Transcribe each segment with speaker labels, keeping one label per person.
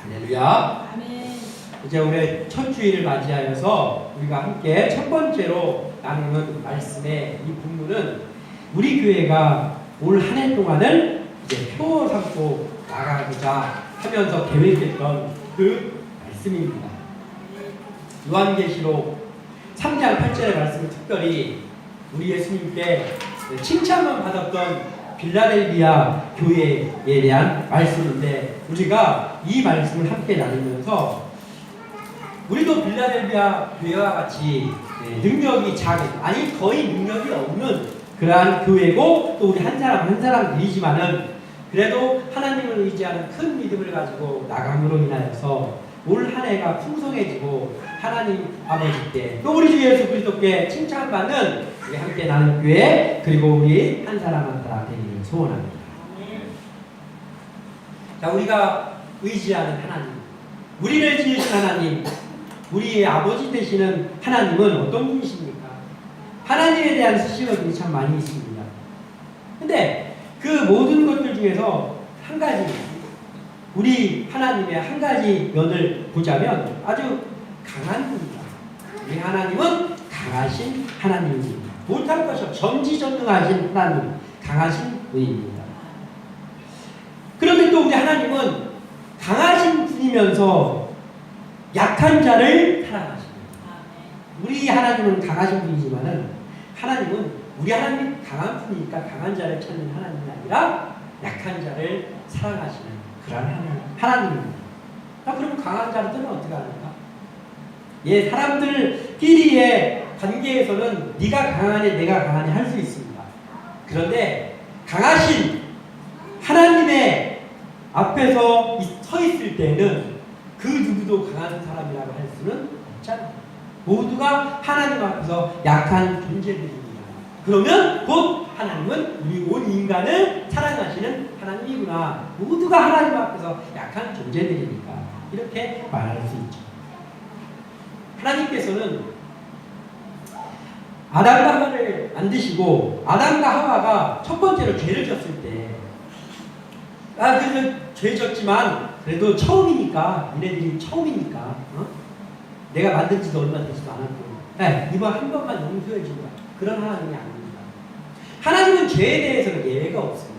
Speaker 1: 할렐루야.
Speaker 2: 아멘.
Speaker 1: 이제 올해 첫 주일을 맞이하여서 우리가 함께 첫 번째로 나누는 말씀의 이 본문은 우리 교회가 올 한 해 동안을 이제 표 삼고 나가고자 하면서 계획했던 그 말씀입니다. 요한계시록 3장 8절의 말씀을 특별히 우리 예수님께 칭찬만 받았던 빌라델비아 교회에 대한 말씀인데, 우리가 이 말씀을 함께 나누면서 우리도 빌라델비아 교회와 같이 능력이 작은, 아니 거의 능력이 없는 그러한 교회고, 또 우리 한 사람 한 사람들이지만은 그래도 하나님을 의지하는 큰 믿음을 가지고 나감으로 인하여서 올 한 해가 풍성해지고 하나님 아버지께 또 우리 주 예수 그리스도께 칭찬받는 우리 함께 나는 교회, 그리고 우리 한 사람 한 사람 되기를 소원합니다. 자, 우리가 의지하는 하나님, 우리를 지으신 하나님, 우리의 아버지 되시는 하나님은 어떤 분이십니까? 하나님에 대한 수식어들이 참 많이 있습니다. 근데 그 모든 것들 중에서 한 가지, 우리 하나님의 한 가지 면을 보자면 아주 강한 분이다. 우리 하나님은 강하신 하나님입니다. 못할 것이 없어 전지전능하신 하나님, 강하신 분입니다. 그런데 또 우리 하나님은 강하신 분이면서 약한 자를 사랑하십니다. 우리 하나님은 강하신 분이지만은 하나님은, 우리 하나님이 강한 분이니까 강한 자를 찾는 하나님이 아니라 약한 자를 사랑하시는 그런 하나님입니다. 그럼 강한 자들은 어떻게 합니까? 예, 사람들끼리의 관계에서는 네가 강하네 내가 강하네 할 수 있습니다. 그런데 강하신 하나님의 앞에서 서 있을 때는 그 누구도 강한 사람이라고 할 수는 없잖아요. 모두가 하나님 앞에서 약한 존재들입니다. 그러면 곧 하나님은 우리 온 인간을 사랑하시는 하나님이구나. 모두가 하나님 앞에서 약한 존재들이니까 이렇게 말할 수 있죠. 하나님께서는 아담과 하와를 만드시고 아담과 하와가 첫 번째로 죄를 졌을 때, 그래서 죄 졌지만 그래도 처음이니까, 니네들이 처음이니까 내가 만든 지도 얼마 되지도 않았고 이번 한 번만 용서해 준다, 그런 하나님이 아닙니다. 하나님은 죄에 대해서는 예외가 없습니다.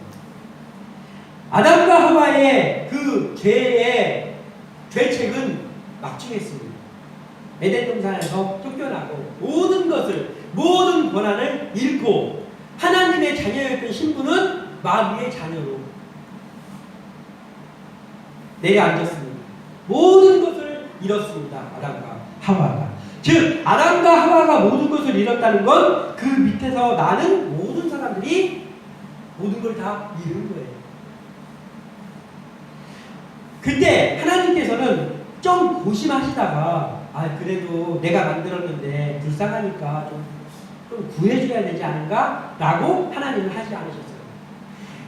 Speaker 1: 아담과 하와의 그 죄의 죄책은 막중했습니다. 에덴 동산에서 쫓겨나고 모든 것을, 모든 권한을 잃고 하나님의 자녀였던 신분은 마귀의 자녀로 내려앉았습니다. 모든 것을 잃었습니다. 아담과 하와가. 즉 아담과 하와가 모든 것을 잃었다는 건 그 밑에서 나는 모든 사람들이 모든 걸 다 잃은 거예요. 그때 하나님께서는 좀 고심하시다가 그래도 내가 만들었는데 불쌍하니까 좀 구해줘야 되지 않은가? 라고 하나님은 하지 않으셨어요.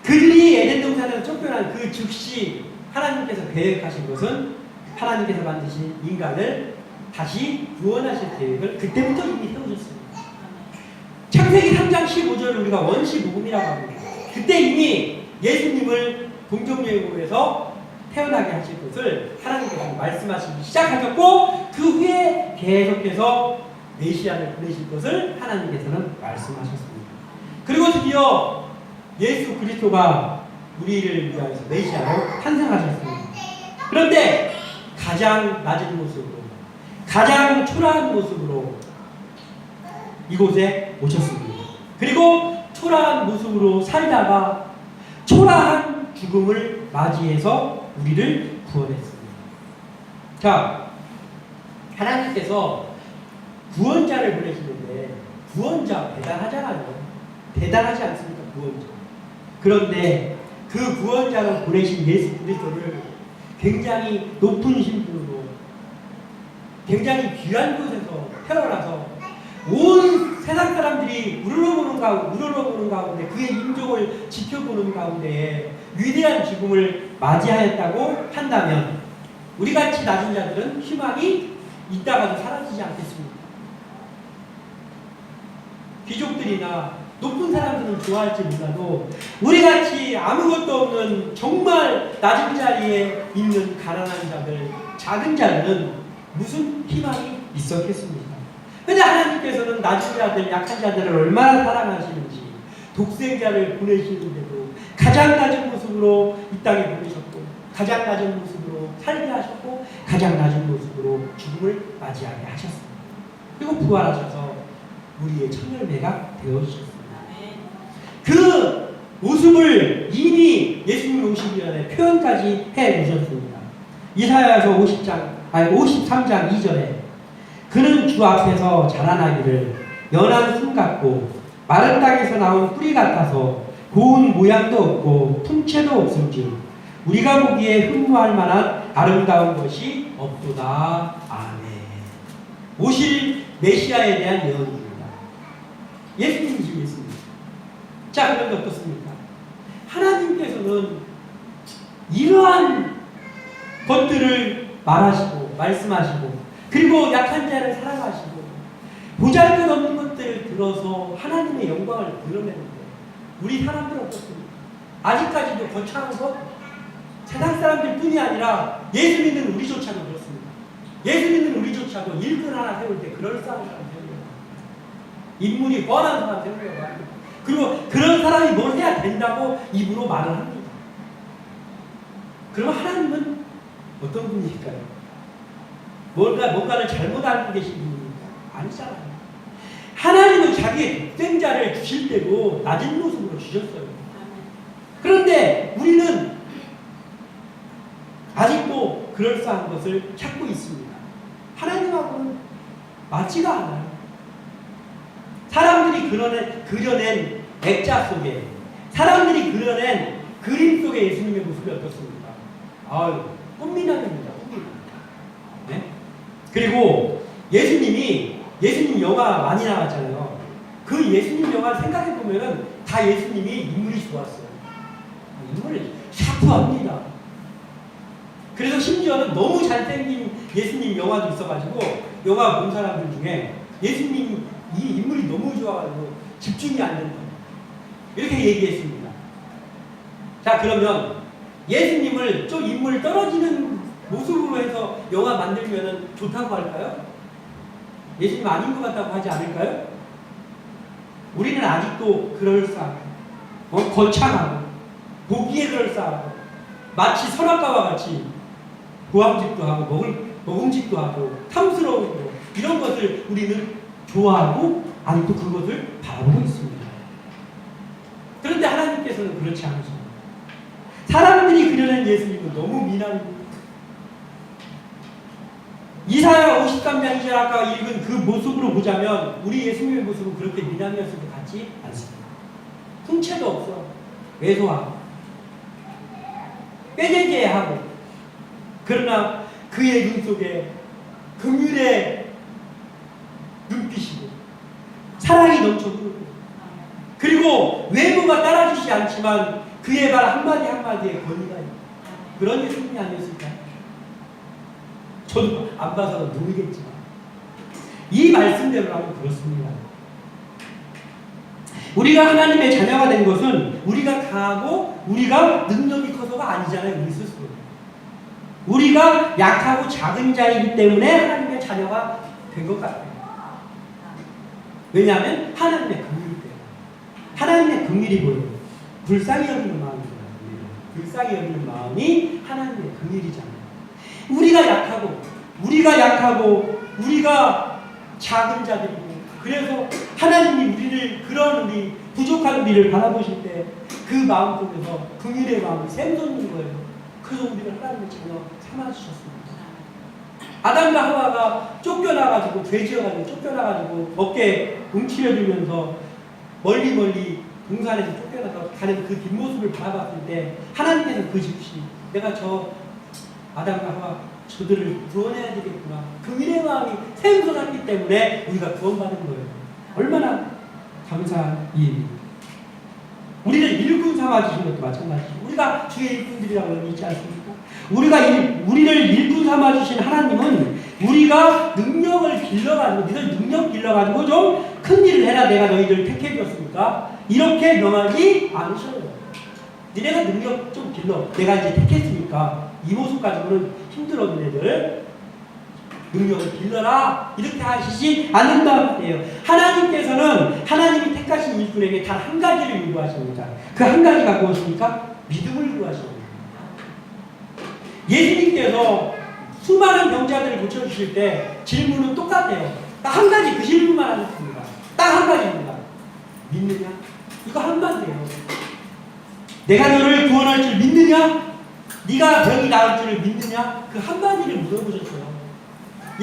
Speaker 1: 그들이 에덴 동산에서 쫓겨난 그 즉시 하나님께서 계획하신 것은 하나님께서 만드신 인간을 다시 구원하실 계획을 그때부터 이미 세우셨습니다. 창세기 3장 15절을 우리가 원시복음이라고 합니다. 그때 이미 예수님을 동정여행으로해서 태어나게 하실 것을 하나님께서 말씀하시기 시작하셨고, 그 후에 계속해서 메시아를 보내실 것을 하나님께서는 말씀하셨습니다. 그리고 드디어 예수 그리스도가 우리를 위하여서 메시아로 탄생하셨습니다. 그런데 가장 낮은 모습으로, 가장 초라한 모습으로 이곳에 오셨습니다. 그리고 초라한 모습으로 살다가 초라한 죽음을 맞이해서 우리를 구원했습니다. 자, 하나님께서 구원자를 보내시는데 구원자 대단하잖아요. 대단하지 않습니까? 구원자. 그런데 그 구원자를 보내신 예수 그리스도를 굉장히 높은 신분으로, 굉장히 귀한 곳에서 태어나서 온 세상 사람들이 우러러보는 가운데, 그의 인종을 지켜보는 가운데 위대한 죽음을 맞이하였다고 한다면 우리같이 낮은 자들은 희망이 있다가도 사라지지 않겠습니까? 귀족들이나 높은 사람들은 좋아할지 몰라도 우리같이 아무것도 없는 정말 낮은 자리에 있는 가난한 자들, 작은 자들은 무슨 희망이 있었겠습니까? 근데 하나님께서는 낮은 자들, 약한 자들을 얼마나 사랑하시는지 독생자를 보내시는데도 가장 낮은 모습으로 이 땅에 보내셨고 가장 낮은 모습으로 살게 하셨고 가장 낮은 모습으로 죽음을 맞이하게 하셨습니다. 그리고 부활하셔서 우리의 천열매가 되어주셨습니다. 그 모습을 이미 예수님이 오시기 전에 표현까지 해주셨습니다. 이사야서 53장 2절에 그는 주 앞에서 자라나기를 연한 순 같고 마른 땅에서 나온 뿌리 같아서 고운 모양도 없고 품체도 없은즉 우리가 보기에 흠모할 만한 아름다운 것이 없도다. 아멘. 오실 메시아에 대한 예언입니다. 예수님이시 예수님. 자, 그런데 어떻습니까? 하나님께서는 이러한 것들을 말하시고 말씀하시고 그리고 약한 자를 사랑하시고 보잘것없는 것들을 들어서 하나님의 영광을 드러내는데 우리 사람들은 어떻습니까? 아직까지도 거창한 것 세상 사람들 뿐이 아니라 예수 믿는 우리조차도 그렇습니다. 예수 믿는 우리조차도 일꾼 하나 세울 때 그럴싸한 사람 세우려고 합니다. 인물이 뻔한 사람 세우려고 합니다. 그리고 그런 사람이 뭘 해야 된다고 입으로 말을 합니다. 그러면 하나님은 어떤 분이실까요? 뭔가를 잘못 알고 계신 분입니까? 아니잖아요. 하나님은 자기의 독생자를 주실 때도 낮은 모습으로 주셨어요. 그런데 우리는 아직도 그럴싸한 것을 찾고 있습니다. 하나님하고는 맞지가 않아요. 사람들이 그려낸 액자 속에 사람들이 그려낸 그림 속에 예수님의 모습이 어떻습니까? 아유, 꽃미남입니다. 꽃미남. 네? 그리고 예수님 영화 많이 나왔잖아요. 그 예수님 영화 생각해보면은 다 예수님이 인물이 좋았어요. 인물이 샤프합니다. 그래서 심지어는 너무 잘생긴 예수님 영화도 있어가지고 영화 본 사람들 중에 예수님 이 인물이 너무 좋아가지고 집중이 안 된다. 이렇게 얘기했습니다. 자, 그러면 예수님을 좀 인물 떨어지는 모습으로 해서 영화 만들면 좋다고 할까요? 예수님 아닌 것 같다고 하지 않을까요? 우리는 아직도 그럴싸하고 거창하고 보기에 그럴싸하고 마치 선악과와 같이 고함직도 하고 먹음직도 하고 탐스러우고 이런 것을 우리는 좋아하고 아직도 그것을 바라보고 있습니다. 그런데 하나님께서는 그렇지 않으십니다. 사람들이 그려낸 예수님은 너무 미남이고 이사야 53장 2절 아까 읽은 그 모습으로 보자면 우리 예수님의 모습은 그렇게 미남이었을 것 같지 않습니다. 풍채도 없어. 왜소하고 꾀죄죄하고 그러나 그의 눈 속에 긍휼의 눈빛이고 사랑이 넘쳐 흐르고 그리고 외모가 따라주지 않지만 그의 말 한마디 한마디에 권위가 있고 그런 예수님이 아니었을까요? 저도 안 봐서 모르겠지만 이 말씀대로 하면 그렇습니다. 우리가 하나님의 자녀가 된 것은 우리가 강하고 우리가 능력이 커서가 아니잖아요. 우리 스스로. 우리가 약하고 작은 자이기 때문에 하나님의 자녀가 된 것 같아요. 왜냐하면 하나님의 긍휼이 때문에. 하나님의 긍휼이 보여요. 불쌍히 여기는 마음이잖아요. 불쌍히 여기는 마음이 하나님의 긍휼이잖아요. 우리가 약하고 우리가 작은 자들이고 그래서 하나님이 우리를 그런 우리 부족한 우리를 바라보실 때 그 마음 속에서 긍휼의 마음이 샘솟는 거예요. 그래서 우리를 하나님의 자녀 삼아주셨습니다. 아담과 하와가 쫓겨나가지고 죄지어가지고 쫓겨나가지고 어깨에 움츠려들면서 멀리 동산에서 쫓겨나서 가는 그 뒷모습을 바라봤을 때 하나님께서 그 즉시 내가 저 아담과 하와 저들을 구원해야 되겠구나. 긍휼의 마음이 샘솟았기 때문에 우리가 구원받은 거예요. 얼마나 감사한 일입니다. 우리를 일꾼 삼아주신 것도 마찬가지죠. 우리가 주의 일꾼들이라고 있지 않습니까? 우리를 일꾼 삼아주신 하나님은 우리가 능력을 길러가지고 니들 능력 길러가지고 좀 큰 일을 해라 내가 너희들 택해줬으니까 이렇게 명하지 않으셔요. 니네가 능력 좀 길러 내가 이제 택했으니까 이 모습 가지고는 힘들어 너네들. 능력을 빌려라 이렇게 하시지 않는단 말이에요. 하나님께서는 하나님이 택하신 일꾼에게 단 한 가지를 요구하십니다. 그 한 가지가 무엇입니까? 믿음을 구하십니다. 예수님께서 수많은 병자들을 고쳐주실 때 질문은 똑같아요. 딱 한 가지 그 질문만 하셨습니다. 딱 한 가지입니다. 믿느냐? 이거 한마디예요. 내가 너를 구원할 줄 믿느냐? 네가 병이 나을 줄 믿느냐? 그 한마디를 물어보셨어요.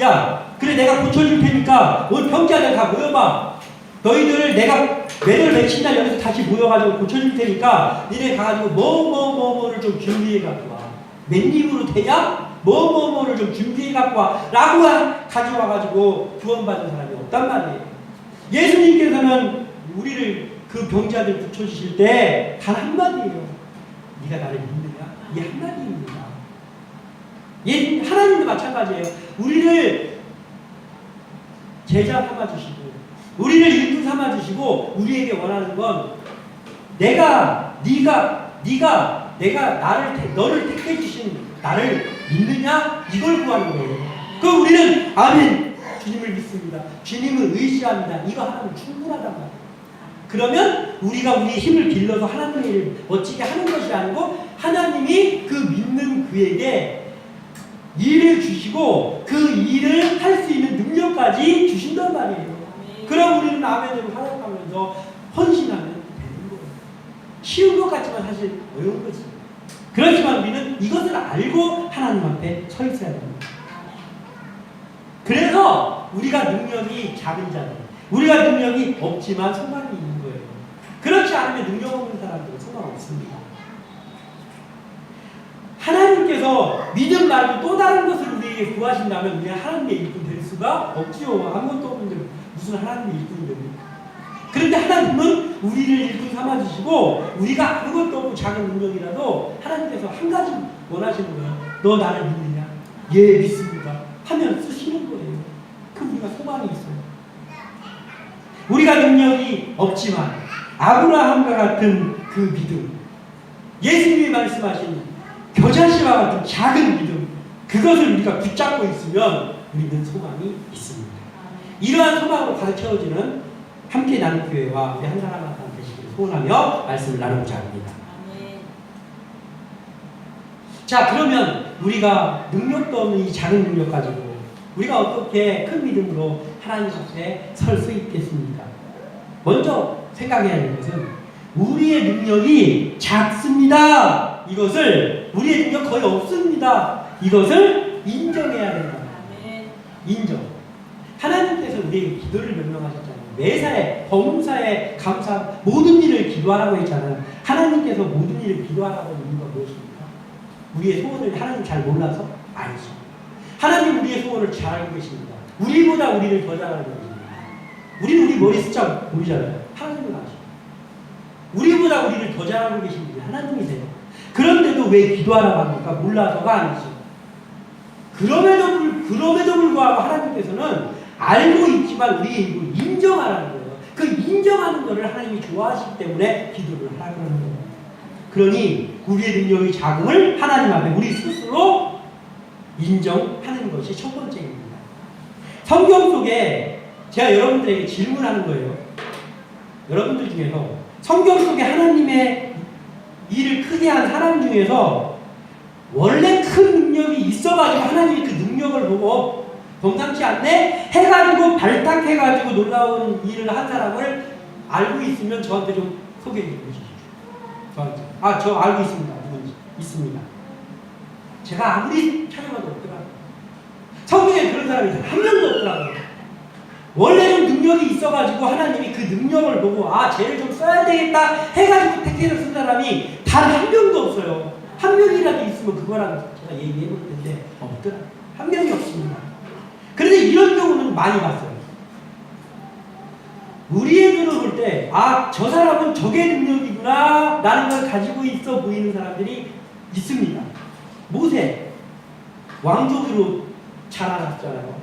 Speaker 1: 야, 그래 내가 고쳐줄 테니까 오늘 병자들 다 모여봐. 너희들을 내가 매달 며칠 날 여기서 다시 모여가지고 고쳐줄 테니까 니네 가가지고 뭐를 좀 준비해 갖고 와. 맨입으로 되냐? 뭐를 좀 준비해 갖고 와. 라고 가져와가지고 구원받은 사람이 없단 말이에요. 예수님께서는 우리를 그 병자들 고쳐주실 때 단 한마디예요. 네가 나를 믿느냐? 이 한마디입니다. 하나님도 마찬가지예요. 우리를 제자 삼아주시고 우리를 일꾼 삼아주시고 우리에게 원하는 건 네가 너를 택해 주신 나를 믿느냐? 이걸 구하는 거예요. 그럼 우리는 아멘 주님을 믿습니다. 주님을 의지합니다. 이거 하나는 충분하단 말이에요. 그러면 우리가 우리의 힘을 빌려서 하나님의 일을 멋지게 하는 것이 아니고 하나님이 그 믿는 그에게 일을 주시고 그 일을 할 수 있는 능력까지 주신단 말이에요. 그럼 우리는 아멘으로 활약하면서 헌신하면 되는 거예요. 쉬운 것 같지만 사실 어려운 거지. 그렇지만 우리는 이것을 알고 하나님 앞에 서 있어야 됩니다. 그래서 우리가 능력이 작은 자들, 우리가 능력이 없지만 소망이 있는 거예요. 그렇지 않으면 능력 없는 사람들은 소망 없습니다. 하나님께서 믿음 말고 또 다른 것을 우리에게 구하신다면 우리가 하나님의 일꾼 될 수가 없지요. 아무것도 없는데 무슨 하나님의 일꾼이 됩니까? 그런데 하나님은 우리를 일꾼 삼아주시고 우리가 아무것도 없고 작은 능력이라도 하나님께서 한 가지 원하시는 거예요. 너 나를 믿느냐? 예, 믿습니다. 하면 쓰시는 거예요. 그럼 우리가 소망이 있어요. 우리가 능력이 없지만 아브라함과 같은 그 믿음, 예수님이 말씀하신 겨자씨와 같은 작은 믿음, 그것을 우리가 붙잡고 있으면 우리는 소망이 있습니다. 이러한 소망으로 가득 채워지는 함께 나눈 교회와 우리 한 사람 한 사람 되시기를 소원하며 말씀을 나누고자 합니다. 자, 그러면 우리가 능력도 없는 이 작은 능력 가지고 우리가 어떻게 큰 믿음으로 하나님 앞에 설 수 있겠습니까? 먼저 생각해야 하는 것은 우리의 능력이 작습니다. 이것을 우리의 능력 거의 없습니다. 이것을 인정해야 된다. 인정. 하나님께서 우리에게 기도를 명령하셨잖아요. 매사에 범사에 감사 모든 일을 기도하라고 했잖아요. 하나님께서 모든 일을 기도하라고 하는 이유가 무엇입니까? 우리의 소원을 하나님 잘 몰라서? 아니죠. 하나님 우리의 소원을 잘 알고 계십니다. 우리보다 우리를 더 잘 알고 계십니다. 우리는 우리 머리 숫자 모르잖아요. 하나님은 아시죠. 우리보다 우리를 더 잘 알고 계신 분이 하나님이세요. 그런데도 왜 기도하라고 합니까? 몰라서가 아니죠. 그럼에도 불구하고 하나님께서는 알고 있지만 우리의 입을 인정하라는 거예요. 그 인정하는 것을 하나님이 좋아하시기 때문에 기도를 하라고 하는 거예요. 그러니 우리의 능력이 작음을 하나님 앞에 우리 스스로 인정하는 것이 첫 번째입니다. 성경 속에 제가 여러분들에게 질문하는 거예요. 여러분들 중에서 성경 속에 하나님의 일을 크게 한 사람 중에서 원래 큰 능력이 있어가지고 하나님이 그 능력을 보고 범상치 않네 해가지고 발탁해가지고 놀라운 일을 한 사람을 알고 있으면 저한테 좀 소개해 주십시오. 저한테. 저 알고 있습니다. 누군지 있습니다. 제가 아무리 찾아봐도 없더라고요. 성경에 그런 사람이 한 명도 없더라고요. 원래는 능력이 있어가지고 하나님이 그 능력을 보고 쟤를 좀 써야 되겠다 해가지고 택해서 쓴 사람이 단 한 명도 없어요. 한 명이라도 있으면 그거랑 제가 얘기해볼 텐데 없더라고요. 한 명이 없습니다. 그런데 이런 경우는 많이 봤어요. 우리의 눈으로 볼 때 저 사람은 저게 능력이구나 라는 걸 가지고 있어 보이는 사람들이 있습니다. 모세 왕족으로 자라났잖아요.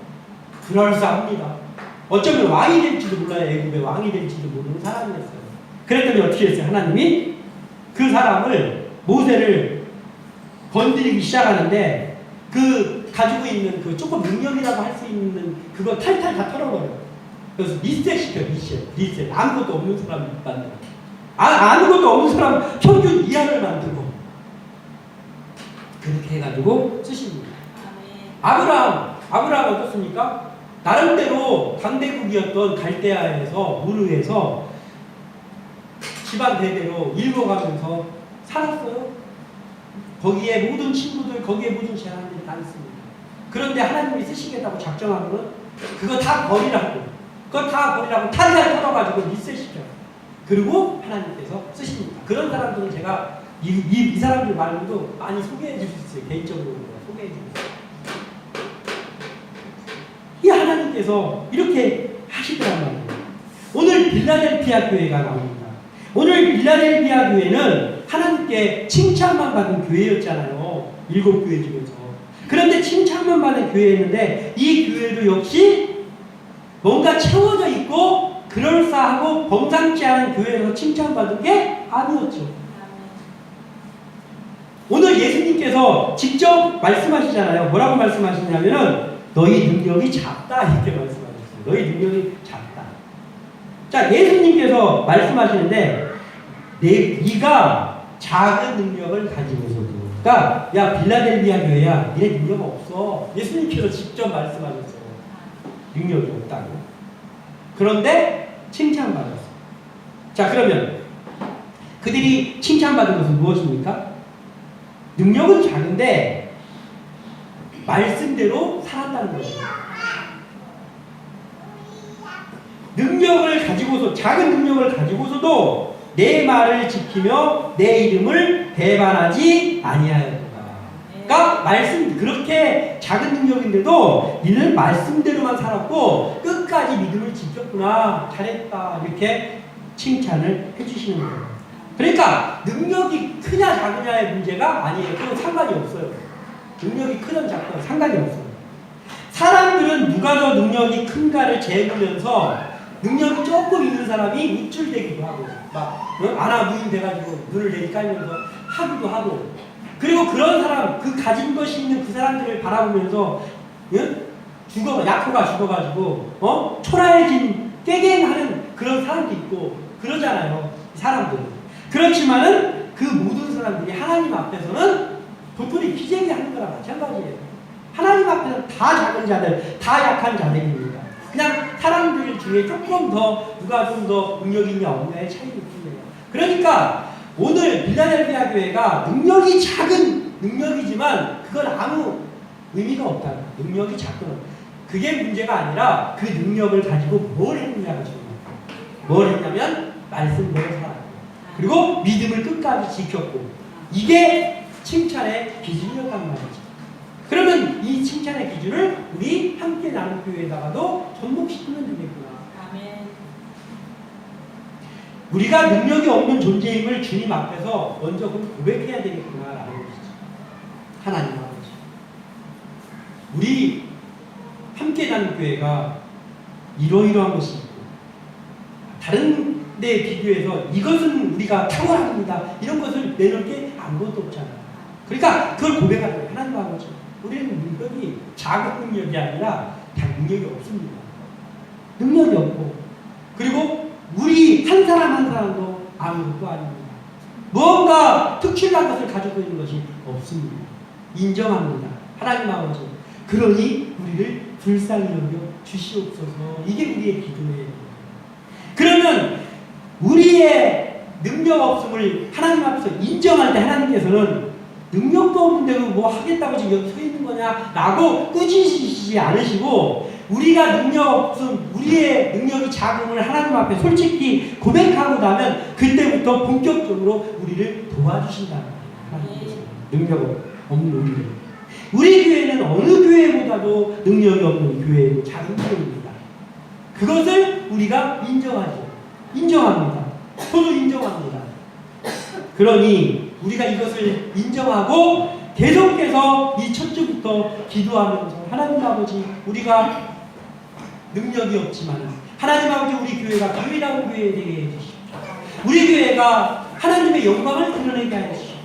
Speaker 1: 그럴싸합니다. 어쩌면 왕이 될지도 몰라요. 애굽의 왕이 될지도 모르는 사람이었어요. 그랬더니 어떻게 했어요? 하나님이 그 사람을 모세를 건드리기 시작하는데 그 가지고 있는 그 조금 능력이라고 할 수 있는 그거 탈탈 다 털어버려요. 그래서 리셋시켜, 리셋. 아무것도 없는 사람 만들어. 아무것도 없는 사람 평균 이하를 만들고 그렇게 해가지고 쓰십니다. 아브라함 어떻습니까? 나름대로 강대국이었던 갈대아에서 우르에서 집안 대대로 읽어가면서 살았어요. 거기에 모든 친구들, 거기에 모든 제안들이 다 있습니다. 그런데 하나님이 쓰시겠다고 작정하면 그거 다 버리라고, 탈탈 털어가지고 리셋시켜요. 그리고 하나님께서 쓰십니다. 그런 사람들은 제가 이 사람들 말고도 많이 소개해 줄 수 있어요. 개인적으로 소개해 줄 수 있어요. 이 하나님께서 이렇게 하시더란 말이에요. 오늘 빌라델피아 교회가 나옵니다. 오늘 빌라델피아 교회는 하나님께 칭찬만 받은 교회였잖아요. 7교회 중에서. 그런데 칭찬만 받은 교회였는데 이 교회도 역시 뭔가 채워져 있고 그럴싸하고 범상치 않은 교회에서 칭찬받은 게 아니었죠. 오늘 예수님께서 직접 말씀하시잖아요. 뭐라고 말씀하시냐면은 너희 능력이 작다 이렇게 말씀하셨어요. 너희 능력이 작다. 자, 예수님께서 말씀하시는데 네가 작은 능력을 가지고서도, 그러니까 야 빌라델비아 교회야, 니네 능력 없어. 예수님께서 직접 말씀하셨어요. 능력이 없다고. 그런데 칭찬받았어. 자, 그러면 그들이 칭찬받은 것은 무엇입니까? 능력은 작은데 말씀대로 살았다는 거예요. 능력을 가지고서, 작은 능력을 가지고서도 내 말을 지키며 내 이름을 배반하지 아니하였다. 그러니까 말씀, 그렇게 작은 능력인데도 이는 말씀대로만 살았고 끝까지 믿음을 지켰구나, 잘했다, 이렇게 칭찬을 해주시는 거예요. 그러니까 능력이 크냐 작으냐의 문제가 아니에요. 그건 상관이 없어요. 능력이 크든 작든 상관이 없어요. 사람들은 누가 더 능력이 큰가를 재보면서 능력이 조금 있는 사람이 우쭐대기도 하고 막 아나무인 돼가지고 눈을 내리깔면서 하기도 하고, 그리고 그런 사람, 그 가진 것이 있는 그 사람들을 바라보면서 약호가 죽어가지고 초라해진 깨갱하는 그런 사람도 있고 그러잖아요. 사람들은. 그렇지만은 그 모든 사람들이 하나님 앞에서는 도토리 기재기 하는 거랑 마찬가지예요. 하나님 앞에서는 다 작은 자들, 다 약한 자들입니다. 그냥 사람들 중에 조금 더 누가 좀 더 능력이 있냐 없냐의 차이일 뿐이에요. 그러니까 오늘 빌라델피아 교회가 능력이 작은 능력이지만 그건 아무 의미가 없다. 능력이 작거나 그게 문제가 아니라 그 능력을 가지고 뭘 했느냐가 중요합니다. 뭘 했냐면 말씀대로 살았고, 그리고 믿음을 끝까지 지켰고, 이게 칭찬의 기준이었단 말이죠. 그러면 이 칭찬의 기준을 우리 함께 나눈 교회에다가도 접목시키면 되겠구나. 아멘. 우리가 능력이 없는 존재임을 주님 앞에서 먼저 고백해야 되겠구나라는 것이죠. 하나님 아버지, 우리 함께 나눈 교회가 이러이러한 것이 있고 다른 데에 비교해서 이것은 우리가 탁월합니다, 이런 것을 내놓을 게 아무것도 없잖아요. 그러니까 그걸 고백하는 거예요. 하나님 아버지, 우리는 능력이 작은 능력이 아니라 다 능력이 없습니다. 능력이 없고, 그리고 우리 한 사람 한 사람도 아무것도 아닙니다. 무언가 특출난 것을 가지고 있는 것이 없습니다. 인정합니다. 하나님 아버지, 그러니 우리를 불쌍히 여겨 주시옵소서. 이게 우리의 기도예요. 그러면 우리의 능력 없음을 하나님 앞에서 인정할 때 하나님께서는 능력도 없는데 뭐 하겠다고 지금 여기 서 있는 거냐라고 꾸짖으시지 않으시고, 우리가 능력 없음, 우리의 능력이 작음을 하나님 앞에 솔직히 고백하고 나면 그때부터 본격적으로 우리를 도와주신다는 거예요. 능력 없는 우리를. 우리 교회는 어느 교회보다도 능력이 없는 교회이고 작은 교회입니다. 그것을 우리가 인정합니다. 저도 인정합니다. 그러니 우리가 이것을 인정하고 계속해서 이 첫 주부터 기도하면서 하나님 아버지, 우리가 능력이 없지만 하나님 아버지, 우리 교회가 교회다운 교회 되게 해주십시오. 우리 교회가 하나님의 영광을 드러내게 하십시오.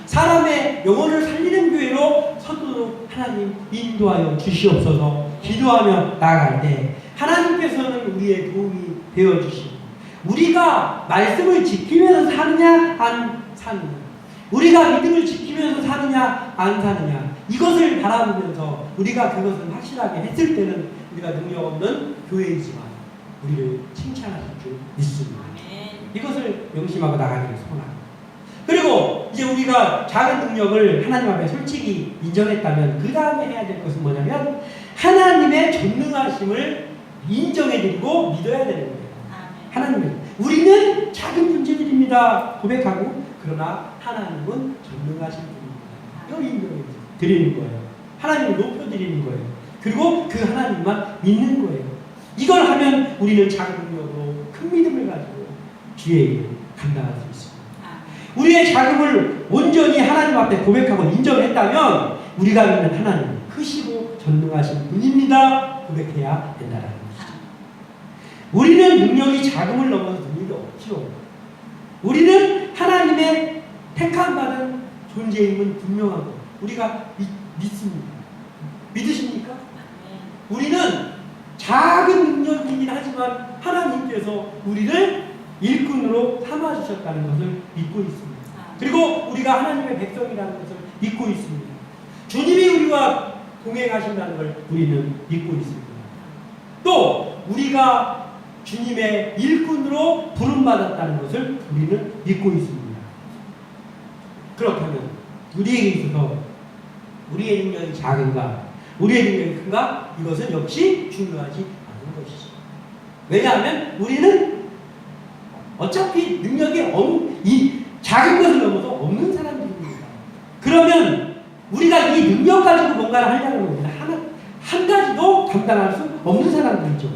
Speaker 1: 사람의 영혼을 살리는 교회로 서도록 하나님 인도하여 주시옵소서. 기도하며 나아갈 때 하나님께서는 우리의 도움이 되어주시고, 우리가 말씀을 지키면서 사느냐 안 사느냐, 우리가 믿음을 지키면서 사느냐 안 사느냐, 이것을 바라보면서 우리가 그것을 확실하게 했을 때는 우리가 능력 없는 교회이지만 우리를 칭찬하실 줄 믿습니다. 이것을 명심하고 나가기를 소원합니다. 그리고 이제 우리가 작은 능력을 하나님 앞에 솔직히 인정했다면 그 다음에 해야 될 것은 뭐냐면 하나님의 전능하심을 인정해드리고 믿어야 되는 거예요. 하나님은 우리는 작은 존재들입니다 고백하고, 그러나 하나님은 전능하신 분입니다. 이걸 인정해드리는 거예요. 하나님을 높여드리는 거예요. 그리고 그 하나님만 믿는 거예요. 이걸 하면 우리는 작은 능력으로 큰 믿음을 가지고 주의 일을 감당할 수 있습니다. 우리의 자금을 온전히 하나님 앞에 고백하고 인정했다면 우리가 믿는 하나님 크시고 전능하신 분입니다 고백해야 된다는 것이죠. 우리는 능력이 자금을 넘어서 능력이 없죠. 우리는 하나님의 택함받은 존재임은 분명하고 우리가 믿습니다. 믿으십니까? 우리는 작은 능력이긴 하지만 하나님께서 우리를 일꾼으로 삼아주셨다는 것을 믿고 있습니다. 그리고 우리가 하나님의 백성이라는 것을 믿고 있습니다. 주님이 우리와 동행하신다는 걸 우리는 믿고 있습니다. 또 우리가 주님의 일꾼으로 부름받았다는 것을 우리는 믿고 있습니다. 그렇다면 우리에게 있어서 우리의 능력이 작은가, 우리의 능력이 큰가, 이것은 역시 중요하지 않은 것이죠. 왜냐하면 우리는 어차피 능력이 이 작은 것을 넘어서 없는 사람들입니다. 그러면 우리가 이 능력 가지고 뭔가를 하려고 합니다. 한 가지도 감당할 수 없는 사람들이죠.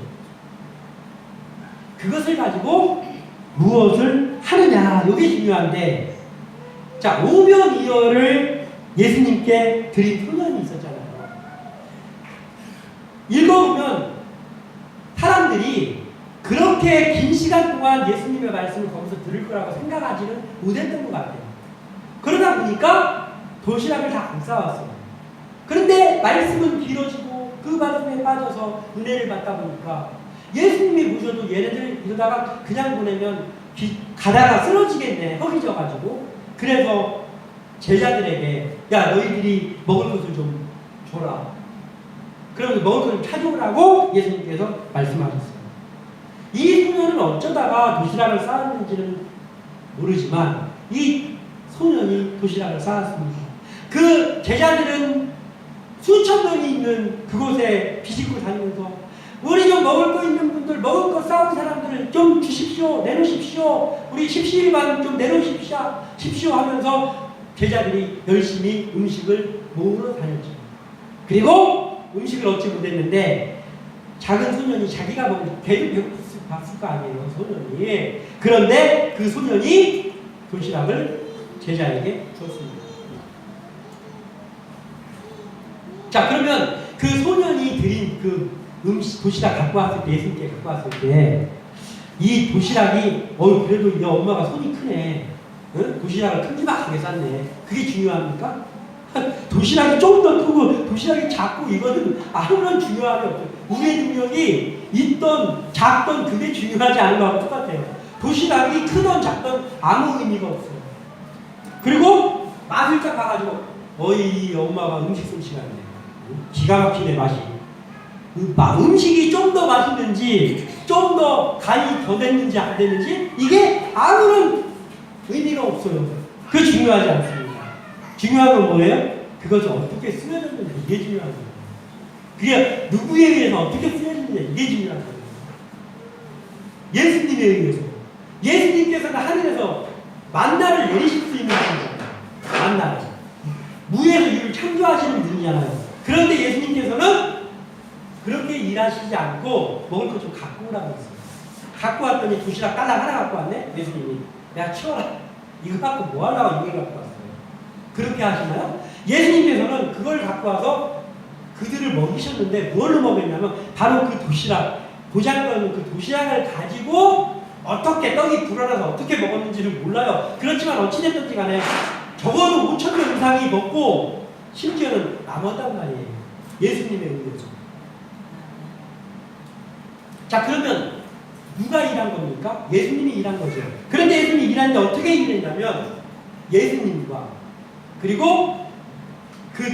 Speaker 1: 그것을 가지고 무엇을 하느냐, 이게 중요한데, 자, 오병이어를 예수님께 드린 소년이 있었잖아요. 읽어보면 사람들이 그렇게 긴 시간 동안 예수님의 말씀을 거기서 들을 거라고 생각하지는 못했던 것 같아요. 그러다 보니까 도시락을 다 안 싸왔어요. 그런데 말씀은 길어지고 그 말씀에 빠져서 은혜를 받다 보니까 예수님이 보셔도 얘네들 이러다가 그냥 보내면 가다가 쓰러지겠네, 허기져가지고. 그래서 제자들에게 야, 너희들이 먹을 것을 좀 줘라. 그러면서 먹을 것을 찾아오라고 예수님께서 말씀하셨어요. 이 소년은 어쩌다가 도시락을 쌓았는지는 모르지만 이 소년이 도시락을 쌓았습니다. 그 제자들은 수천 명이 있는 그곳에 비집고 다니면서 우리 좀 먹을 거 있는 분들, 먹을 거 쌓은 사람들을 좀 주십시오, 내놓으십시오, 우리 십시일반 좀 내놓으십시오 하면서 제자들이 열심히 음식을 모으러 다녔죠. 그리고 음식을 얻지 못했는데 작은 소년이 자기가 먹은 걔도 배고팠을 거 아니에요, 소년이. 그런데 그 소년이 도시락을 제자에게 주었습니다. 자, 그러면 그 소년이 드린 그 도시락 갖고 왔을 때, 예수님께 갖고 왔을 때, 이 도시락이, 그래도 내 엄마가 손이 크네. 응? 도시락을 큼지막하게 쌌네. 그게 중요합니까? 도시락이 좀 더 크고, 도시락이 작고, 이거는 아무런 중요함이 없어요. 우리의 능력이 있던, 작던, 그게 중요하지 않은 거하고 똑같아요. 도시락이 크던, 작던, 아무 의미가 없어요. 그리고 맛을 딱 봐가지고, 엄마가 음식 솜씨가 기가 막히네, 맛이. 음식이 좀 더 맛있는지, 좀 더 간이 더 됐는지 안 됐는지, 이게 아무런 의미가 없어요. 그게 중요하지 않습니다. 중요한 건 뭐예요? 그것을 어떻게 쓰여졌는지, 이게 중요한 거예요. 그게 누구에 의해서 어떻게 쓰여졌는지, 이게 중요한 거예요. 예수님에 의해서. 예수님께서는 하늘에서 만나를 내리실 수 있는 분이잖아요. 만나를. 무에서 유를 창조하시는 분이잖아요. 그런데 예수님께서는 그렇게 일하시지 않고 먹을 것 좀 갖고 오라고 했어요. 갖고 왔더니 도시락 딸랑 하나 갖고 왔네? 예수님이. 야, 치워라. 이거 갖고 뭐 하려고 이걸 갖고 왔어요. 그렇게 하시나요? 예수님께서는 그걸 갖고 와서 그들을 먹이셨는데 뭘로 먹였냐면 바로 그 도시락, 보잘것없는 그 도시락을 가지고 어떻게 떡이 불어나서 어떻게 먹었는지를 몰라요. 그렇지만 어찌됐든지 간에 적어도 5천 명 이상이 먹고 심지어는 남았단 말이에요. 예수님의 은혜죠. 자, 그러면 누가 일한 겁니까? 예수님이 일한 거죠. 그런데 예수님이 일하는데 어떻게 일했냐면 예수님과 그리고 그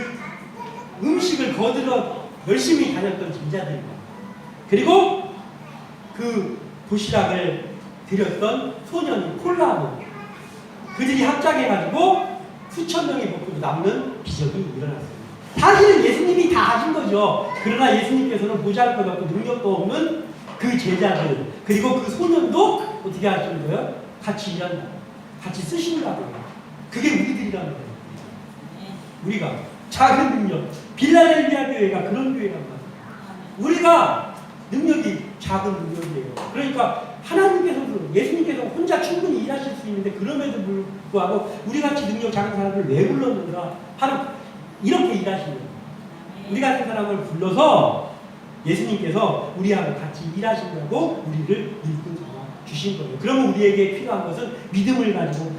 Speaker 1: 음식을 거들어 열심히 다녔던 제자들과 그리고 그 도시락을 드렸던 소년인 콜라보 그들이 합작해가지고 수천 명이 먹고 남는 기적이 일어났습니다. 사실은 예수님이 다 하신 거죠. 그러나 예수님께서는 보잘것없고 능력도 없는 그 제자들 그리고 그 소년도 어떻게 하시는 거예요? 같이 일한다. 같이 쓰신다고요. 그게 우리들이라는 거예요. 우리가 작은 능력 빌라델비아 교회가 그런 교회란 말이에요. 우리가 능력이 작은 능력이에요. 그러니까 하나님께서도 예수님께서 혼자 충분히 일하실 수 있는데 그럼에도 불구하고 우리같이 능력 작은 사람을 왜 불렀는가? 바로 이렇게 일하시는 거예요. 우리 같은 사람을 불러서 예수님께서 우리하고 같이 일하시려고 우리를 일꾼 삼아 주신 거예요. 그러면 우리에게 필요한 것은 믿음을 가지고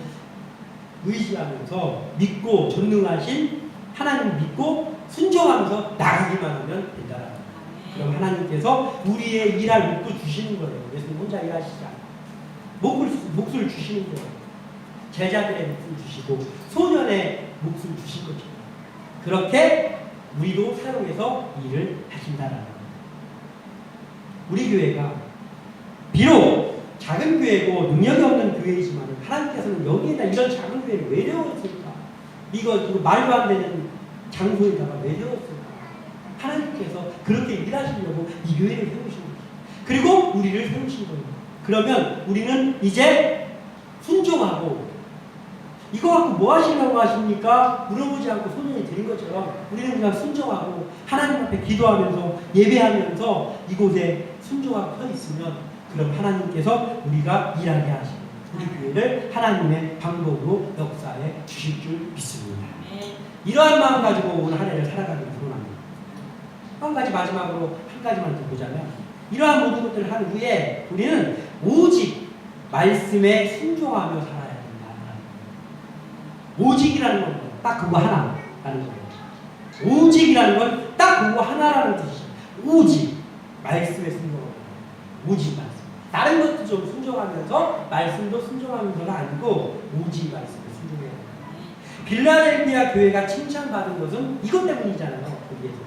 Speaker 1: 의지하면서 믿고 전능하신 하나님 믿고 순종하면서 나가기만 하면 된다. 그럼 하나님께서 우리의 일할 목도 주시는 거예요. 예수님 혼자 일하시지 않아요. 몫을 주시는 거예요. 제자들의 몫을 주시고 소년의 몫을 주신 거죠. 그렇게 우리도 사용해서 일을 하신다라는 거예요. 우리 교회가 비록 작은 교회고 능력이 없는 교회이지만 하나님께서는 여기에다 이런 작은 교회를 왜 세웠을까? 이거 말도 안 되는 장소에다가 왜 세웠을까? 하나님께서 그렇게 일하시려고 이 교회를 세우신 거죠. 그리고 우리를 세우신 거예요. 그러면 우리는 이제 순종하고 이거 갖고 뭐 하시려고 하십니까? 물어보지 않고 소년이 드린 것처럼 우리는 그냥 순종하고 하나님 앞에 기도하면서 예배하면서 이곳에 순종하고 서 있으면 그럼 하나님께서 우리가 일하게 하시고 우리 교회를 하나님의 방법으로 역사해 주실 줄 믿습니다. 이러한 마음 가지고 오늘 한 해를 살아가기를 소원합니다. 한 가지 마지막으로 한 가지만 더 보자면 이러한 모든 것들을 한 후에 우리는 오직 말씀에 순종하며 살아야 된다. 오직이라는 건 딱 그거 하나라는 거예요. 오직이라는 건 딱 그거 하나라는 뜻이죠. 오직 말씀에 순종하고 오직 말씀. 다른 것도 좀 순종하면서 말씀도 순종하면서가 아니고 오직 말씀에 순종해야 된다. 빌라델비아 교회가 칭찬받은 것은 이것 때문이잖아요. 거기에서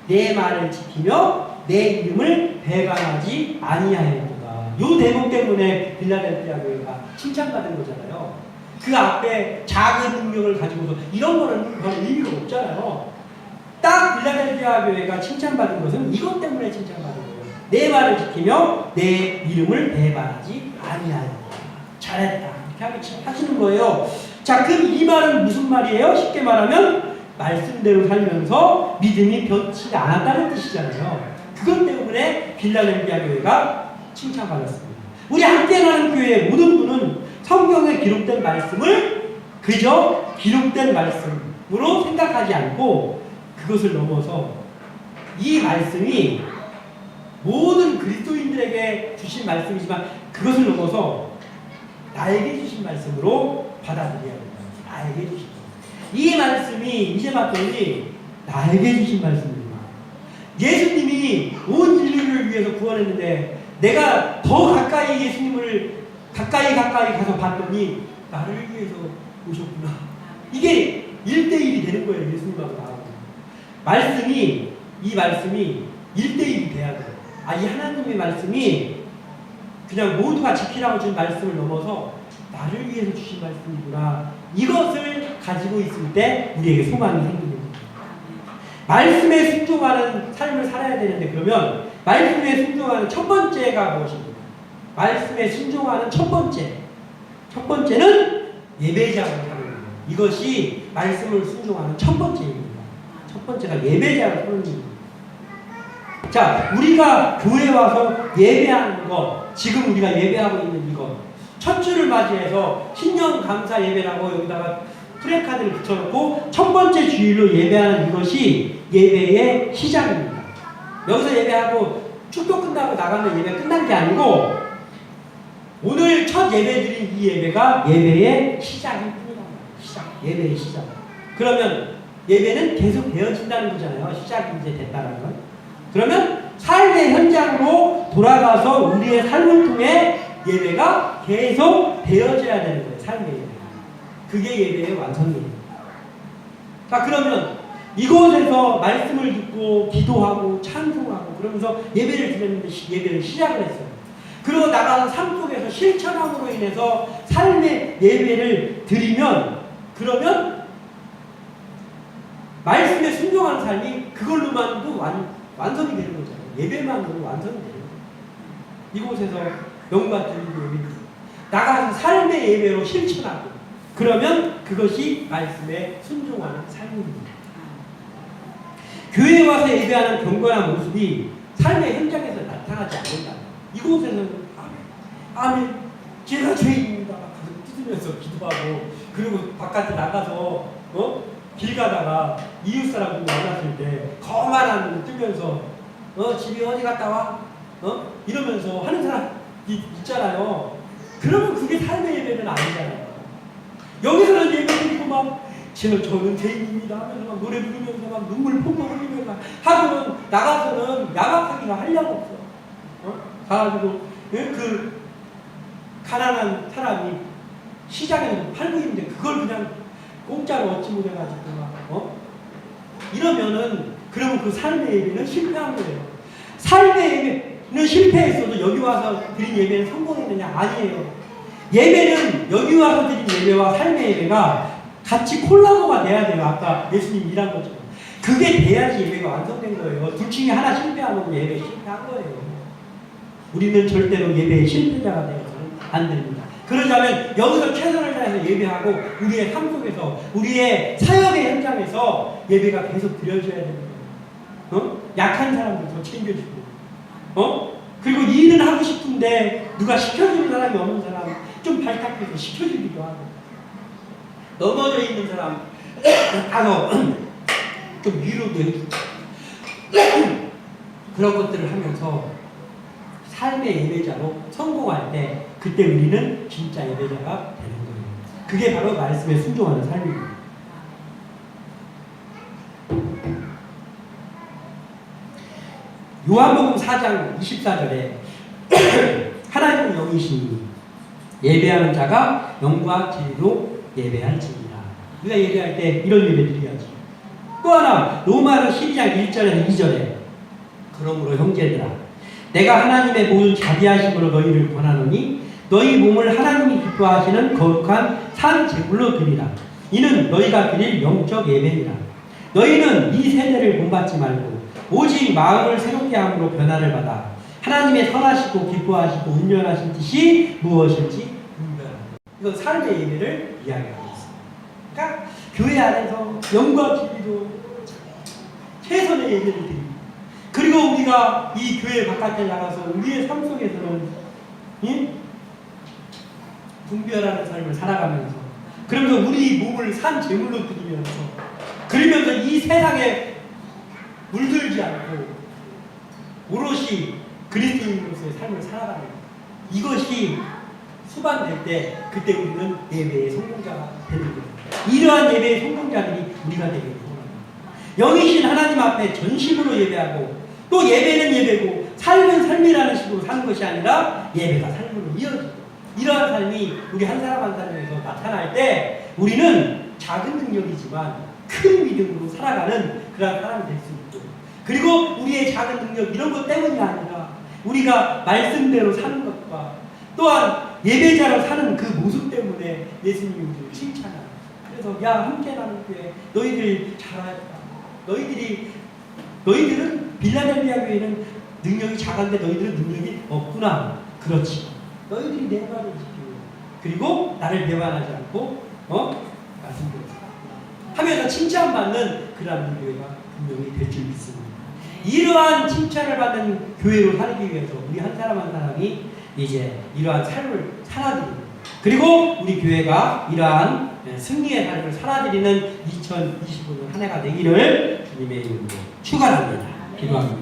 Speaker 1: 내 말을 지키며 내 이름을 배반하지 아니하였도다. 이 대목 때문에 빌라델비아 교회가 칭찬받은 거잖아요. 그 앞에 작은 능력을 가지고서 이런 거는 별 의미가 없잖아요. 딱 빌라델비아 교회가 칭찬받은 것은 이것 때문에 칭찬받은 거예요. 내 말을 지키며 내 이름을 배반하지 아니하였다. 잘했다. 이렇게 하시는 거예요. 자, 그럼 이 말은 무슨 말이에요? 쉽게 말하면 말씀대로 살면서 믿음이 변치 않았다는 뜻이잖아요. 그것 때문에 빌라델비아 교회가 칭찬받았습니다. 우리 함께 가는 교회의 모든 분은 성경에 기록된 말씀을 그저 기록된 말씀으로 생각하지 않고 그것을 넘어서 이 말씀이 모든 그리스도인들에게 주신 말씀이지만 그것을 넘어서 나에게 주신 말씀으로 받아들여야 된다. 나에게 주신 말씀. 이 말씀이 이제 봤더니 나에게 주신 말씀입니다. 예수님이 온 인류를 위해서 구원했는데 내가 더 가까이 예수님을 가까이 가서 봤더니 나를 위해서 오셨구나. 이게 1대1이 되는 거예요. 예수님하고 나하고. 이 말씀이 1대1이 돼야 돼요. 이 하나님의 말씀이 그냥 모두가 지키라고 준 말씀을 넘어서 나를 위해서 주신 말씀이구나. 이것을 가지고 있을 때 우리에게 소망이 생기는 거예요. 말씀에 순종하는 삶을 살아야 되는데 그러면 말씀에 순종하는 첫 번째가 무엇입니까? 말씀에 순종하는 첫 번째는 예배자로 사는 거예요. 이것이 말씀을 순종하는 첫 번째입니다. 첫 번째가 예배자로 사는 겁니다. 자, 우리가 교회에 와서 예배하는 것, 지금 우리가 예배하고 있는 이것, 첫 주를 맞이해서 신년 감사 예배라고 여기다가 프레카드를 붙여놓고 첫 번째 주일로 예배하는 이것이 예배의 시작입니다. 여기서 예배하고 축도 끝나고 나가면 예배 끝난 게 아니고 오늘 첫 예배 드린 이 예배가 예배의 시작일 뿐이란 말이에요. 시작. 예배의 시작. 그러면 예배는 계속 되어진다는 거잖아요. 시작이 이제 됐다는 건. 그러면 삶의 현장으로 돌아가서 우리의 삶을 통해 예배가 계속 되어져야 되는 거예요. 삶의 예배. 그게 예배의 완성이에요. 자, 그러면 이곳에서 말씀을 듣고 기도하고 찬송하고 그러면서 예배를 드렸는데 예배를 시작을 했어요. 그리고 나가서 삶 속에서 실천함으로 인해서 삶의 예배를 드리면 그러면 말씀에 순종하는 삶이 그걸로만도 완성이 되는 거잖아요. 예배만으로 완성이 되는 거예요. 이곳에서 영과 드리고 예배 나가서 삶의 예배로 실천하고 그러면 그것이 말씀에 순종하는 삶입니다. 교회에 와서 예배하는 경건한 모습이 삶의 현장에서 나타나지 않는다. 이곳에서는 아멘, 제가 죄인입니다. 가서 뜯으면서 기도하고 그리고 바깥에 나가서 길 가다가 이웃 사람들 만났을 때 거만한 눈 뜨면서 집에 어디 갔다 와? 이러면서 하는 사람이 있잖아요. 그러면 그게 삶의 예배는 아니잖아요. 여기서는 예배 드리고 막 저는 죄인입니다 하면서 막 노래 부르면서 막 눈물 펑펑 흘리면서 하고는 나가서는 야박하기가 한량 없어. 가가지고 그 가난한 사람이 시장에서 팔고 있는데 그걸 그냥 공짜로 얻지 못해가지고 막 이러면은 그러면 그 삶의 예배는 실패한 거예요. 삶의 예배는 실패했어도 여기 와서 드린 예배는 성공했느냐? 아니에요. 예배는 여기 와서 드린 예배와 삶의 예배가 같이 콜라보가 돼야 돼요. 아까 예수님 일한 것처럼. 그게 돼야지 예배가 완성된 거예요. 둘 중에 하나 실패하면 예배 실패한 거예요. 우리는 절대로 예배의 실패자가 되어서는 안 됩니다. 그러자면 여기서 최선을 다해서 예배하고 우리의 삶 속에서 우리의 사역의 현장에서 예배가 계속 드려져야 되는 거예요. 약한 사람들 더 챙겨주고 그리고 일은 하고 싶은데 누가 시켜주는 사람이 없는 사람 좀 발탁해서 시켜주기도 하고 넘어져 있는 사람 가서 좀 위로도 해주고 그런 것들을 하면서 삶의 예배자로 성공할 때 그때 우리는 진짜 예배자가 되는 거예요. 그게 바로 말씀에 순종하는 삶입니다. 요한복음 4장 24절에 하나님은 영이시니 예배하는 자가 영과 진리로 예배할지니라. 우리가 예배할 때 이런 예배 드려야지. 또 하나 로마서 12장 1절에서 2절에 그러므로 형제들아 내가 하나님의 모든 자비하심으로 너희를 권하노니 너희 몸을 하나님이 기뻐하시는 거룩한 산 제물로 드리라. 이는 너희가 드릴 영적 예배니라. 너희는 이 세대를 본받지 말고 오직 마음을 새롭게 함으로 변화를 받아 하나님의 선하시고 기뻐하시고 온전하신 뜻이 무엇일지 분별하라. 이건 삶의 예배를 이야기하고 있습니다. 그러니까 교회 안에서 영과 진리로 최선의 예배를 드립니다. 그리고 우리가 이 교회 바깥에 나가서 우리의 삶 속에서는 분별하는 삶을 살아가면서 그러면서 우리 몸을 산 제물로 드리면서 그러면서 이 세상에 물들지 않고 오롯이 그리스도인으로서의 삶을 살아가는 것. 이것이 수반될 때 그때 우리는 예배의 성공자가 되는 거예요. 이러한 예배의 성공자들이 우리가 되기를 원합니다. 영이신 하나님 앞에 전심으로 예배하고 또 예배는 예배고 삶은 삶이라는 식으로 사는 것이 아니라 예배가 삶으로 이어지고 이러한 삶이 우리 한 사람 한 사람에서 나타날 때 우리는 작은 능력이지만 큰 믿음으로 살아가는 그런 사람이 될 수 있고 그리고 우리의 작은 능력 이런 것 때문이 아니라 우리가 말씀대로 사는 것과 또한 예배자로 사는 그 모습 때문에 예수님이 우리를 칭찬하고 그래서 야 함께 나는 교회 너희들 잘하였다. 너희들은 빌라델비아 교회는 능력이 작은데 너희들은 능력이 없구나. 그렇지. 너희들이 내 말을 지키고 그리고 나를 배반하지 않고 말씀대로 하면서 칭찬받는 그런 교회가 분명히 될 줄 믿습니다. 이러한 칭찬을 받는 교회로 살기 위해서 우리 한 사람 한 사람이 이제 이러한 삶을 살아드리고 그리고 우리 교회가 이러한 승리의 삶을 살아드리는 2025년 한 해가 되기를 주님의 이름으로 축원합니다. 기도합니다.